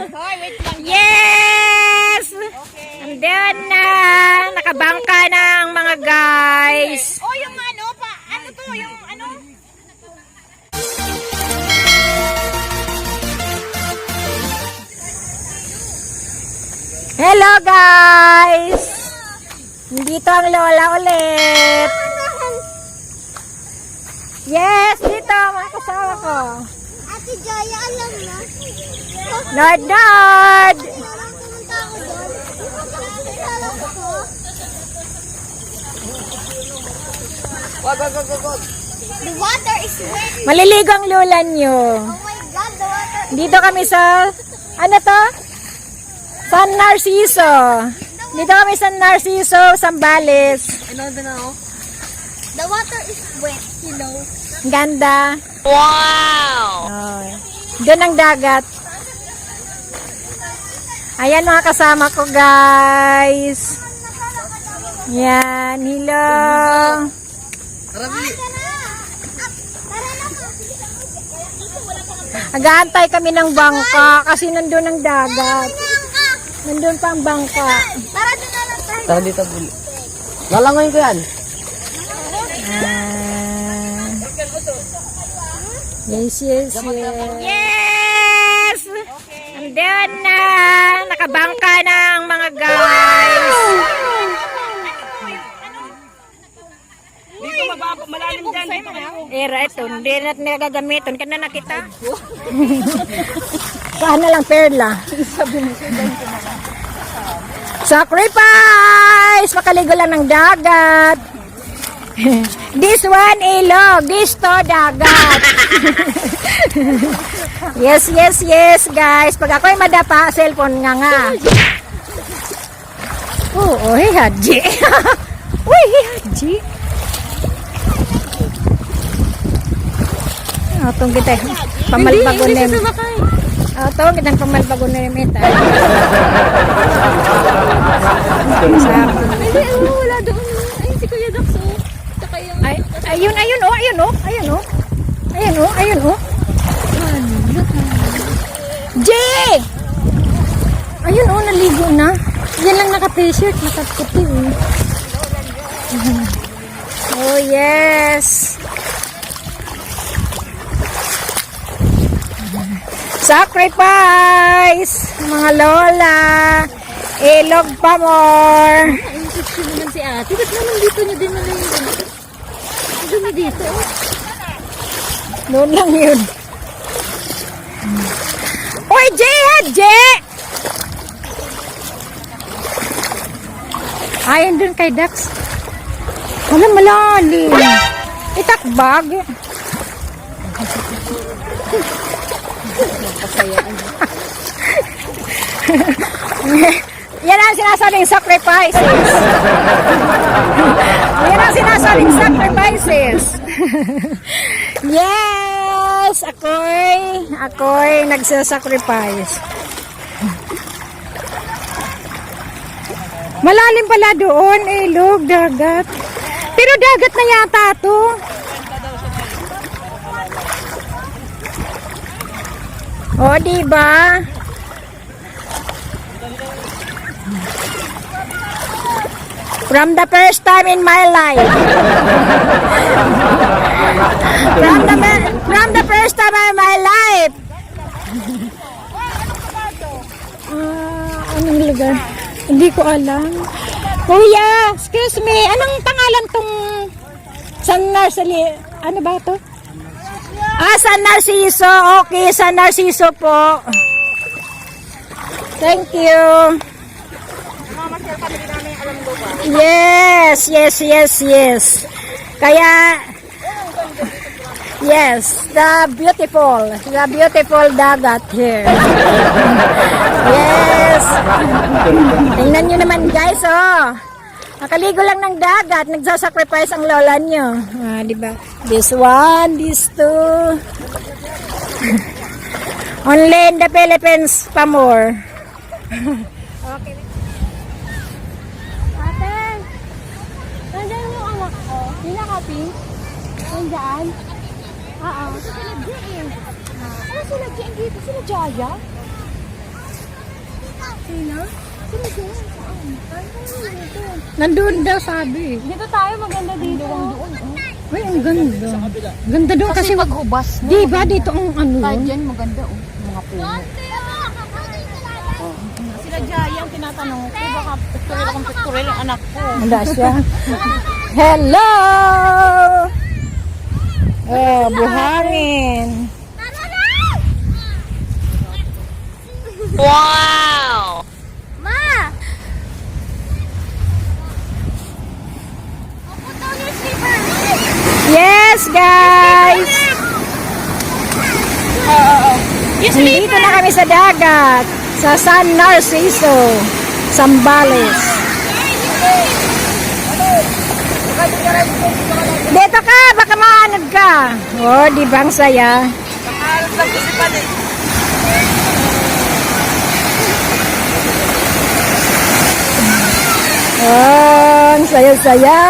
Hoy, wait lang. Yes! Andun na. Nakabangka na ang mga guys. Oh, yung ano pa, ano to, yung ano? Hello guys! Dito ang lola ulit. Yes, dito mga kasama ko. Ate Jaya, alam na. Nod, nod! Pumunta ako doon. Alam ko. Wag. The water is wet. Maliligo ang lola nyo. Oh my God, the water. Dito kami sa, ano to? San Narciso. Dito kami sa Narciso, Zambales. The water is wet, you know. Ganda. Wow! Oh. Doon ang dagat. Ayan mga kasama ko guys. Yan, hello. Nag-aantay kami ng bangka kasi nandun ang dagat. Nandun pa ang bangka. Tara doon na lang tayo. Tara dito, Buli. Lalangoyin ko yan. Yes. Yes! Andun na. Nakabangka na ang mga guys. Dito mababa, malalim dyan. Dito kayo. Era ito, hindi natin nagagamiton. Kana na kita. Saan na lang perla? Sacrifice! Makaligo lang ng dagat. This one ilog, this to dagat. Yes guys. Pag ako'y madapa, cellphone nga. Oh, hey Haji. Uy, hey Haji. Itong kita pamalbago na yung ito kitang pamalbago na yung meta. Wala doon. Ay, si Kuya Dax, oh. Saka yung... Ayun oh. Jay! Ayun oh, naligo na. Yan lang naka-t-shirt, nakaputi eh. Oh yes! Sacrifice! Mga lola! Ilog pa more! Ay-inscription naman si ate. Ba't naman dito niya din naman yung... Dumi dito, oh. Doon lang yun. Oy, Jay! Ayun dun kay Dax. Wala malalim. Itakbag. Yan ang sinasabing sacrifices. Yan ang sinasabing sacrifices. Yes! Ako'y nagsasacrifice. Malalim pala doon, ilog, dagat. Pero dagat na yata to. O, diba? From the first time in my life. From the first time in my life. Anong lugar? Hindi ko alam. Kuya, excuse me. Anong pangalan tong San Narciso? Ano ba to? San Narciso. Okay, San Narciso po. Thank you. Yes. Kaya, yes, the beautiful dagat here. Yes. Tingnan nyo naman guys, oh. Nakaligo lang ng dagat, nagsasacrifice ang lola nyo. Diba? This one, this two. Only in the Philippines pa more. Okay. Nandiyan yung anak ko. Hinakapin. Nandiyan. Oo. Sila Jay. Ano sila Jay dito? Sila Jaya? Nandun daw sabi. Dito tayo, maganda dito. Uy, ang ganda. Ganda doon kasi maghubas. di ba dito ang ano yun? Diyan maganda oh. Mga puno. Sila Jaya ang tinatanong ko. Baka pictorial ang anak ko. Wala siya. Hello! Oh, buhangin. Wow! Ma! Yes, guys! Nandito na kami sa dagat. Sa San Narciso, Zambales. Dito ka, baka maanod ka. Oh, di ba ang saya? Nakaharap lang kasi pa din. Oh, ang saya-saya.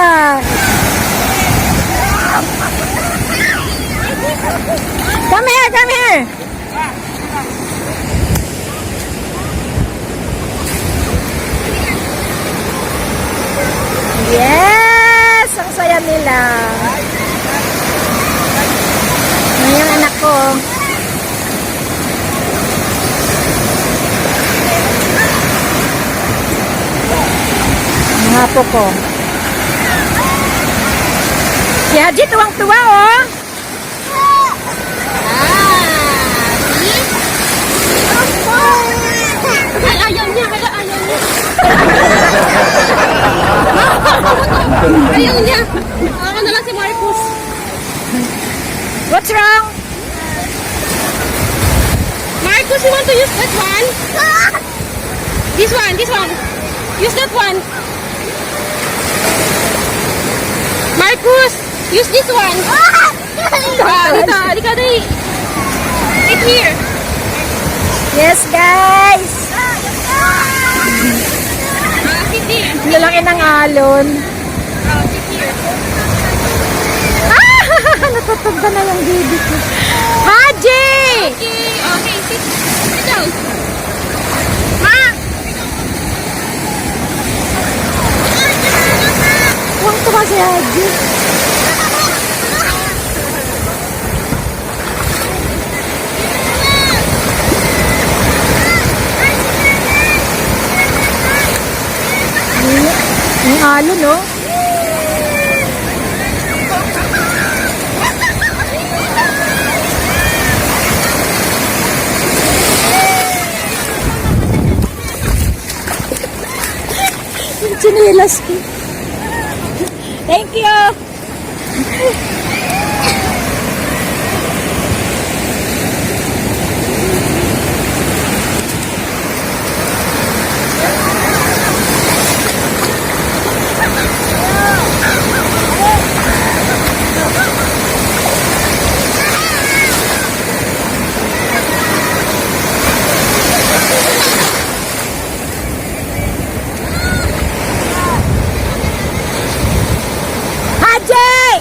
Come here, come here. Yes! Ang saya nila. Ang yung anak ko. Ang apo ko. Si Haji tuwang-tuwa, oh. Ay, ayaw niya. Ayaw niya. Ayaw niya. Ako na lang si Marcus. What's wrong? Marcus, you want to use that one? This one, this one. Use that one. Marcus, use this one. Dito, halika dali. Sit here. Yes, guys. Sit here. Ang lalaki ng alon. Sit here. Ah! Natutugba na yung baby ko. Haji! Okay, sit down. Ma! Huwag tuwa si Haji. Ang alon, no? Chinilas ko. Thank you. Haji!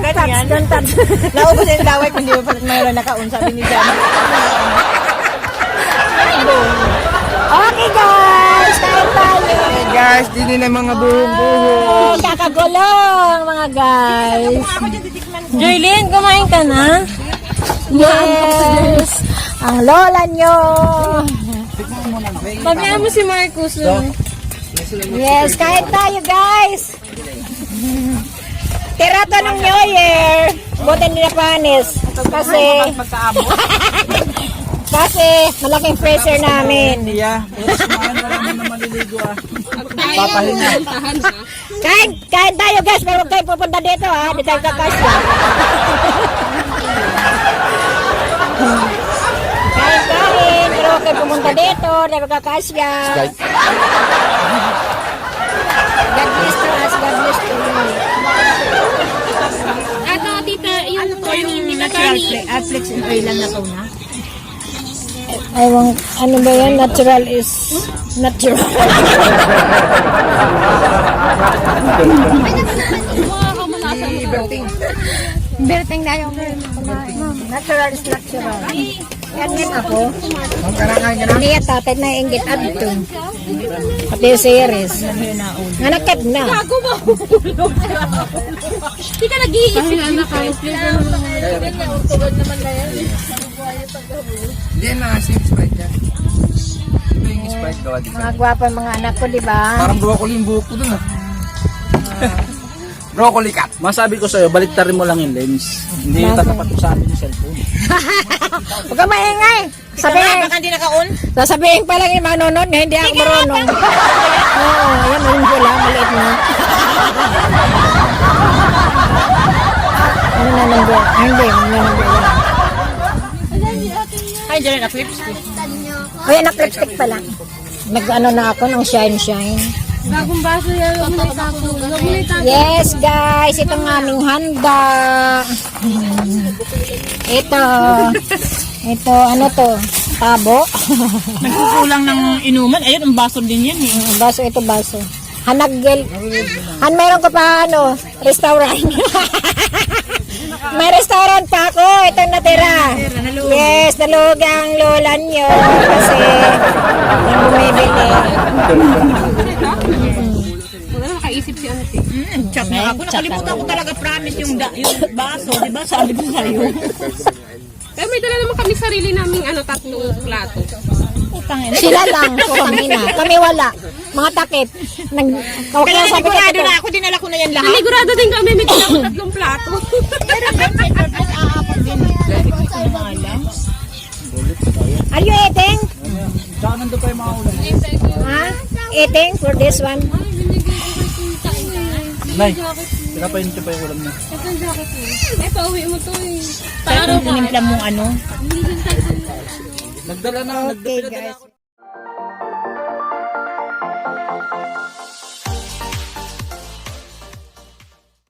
don't touch. Naubos yung laway kung di mo palit mayroon nakaun, sabi ni Jan. Okay guys, kain tayo. Hey guys, dini na mga buhong-buhong. Kakagulong mga guys. Joylyn, kumain ka na? Yes. Ang lola nyo. Pagkaya mo si Marcus. Yes, kain tayo guys. Tira to ng New Year. Buti hindi na panis. Kasi malaking freezer namin. Niya, sumahan na lang na maliligo Papahinga. Kain tayo guys, pero huwag kayo pupunta dito ha. Di tayo kakasya. Kain, pero huwag kayo pumunta dito. Di tayo kakasya. God bless to us, God bless to you. Ato, tita, yung corny, natural Flex and oil lang na to na. Ewan, ano ba yan? Natural is natural. Berting na yung natural is natural. Yan yan ako. Hindi yan tatay na inggit at ito. Pati yung series. Nanakit na. Gago mo. Hindi ka nag-iisip. Hindi na, Sprite yan. Ito yung Sprite gawa dito. Mga gwapa mga anak ko, di ba? Parang broccoli yung buhok ko dun Broccoli cat. Masabi ko sa'yo, baliktarin mo lang yung lens. Hindi yung tatapat mo sa amin yung cellphone. Huwag ka maingay. Sabihin, Baka hindi nakaun? sasabihin pa lang yung manunod na hindi ako marunong. Oo, yan, malung pula, maliit na. Ano na nang buwan? Hindi, ano na nang buwan. Ay, dyan na flips. O yan, lipstick pa lang. Nag-ano na ako ng shine. Gagong baso yan. Huwag mo na itapon. Huwag mo na itapon. Yes, guys, ito ang aming handa. Ito, ano to? Tabo. Nagkukulang ng inuman. Ayun, ang baso din yan eh. Baso, ito baso. Hanagel. Mayroon ko pa, restaurant. May restaurant pa ako. Itong natira. Yes, nalugi ang lola nyo. Kasi, yung bumibili. Wala na nakaisip si ano. Chat na ako. Nakalimutan ko talaga promise yung baso. Diba? Sabi ko sa'yo. Pero may dala naman kami sarili naming tatlong plato. Sila lang. Kami wala. Mga takip. Kaya sigurado na ako. Dinala ko na yan lahat. Sinigurado din kami may dala ko tatlong plato. Are you eating? Tsaka nandun pa yung mga ulam. Ha? Eating for this one? Nay, pinapainit pa yung ulam na. Eh, pauwi mo to eh. Para tinimpla mong ano. Nagdala na, Okay, nagdala guys.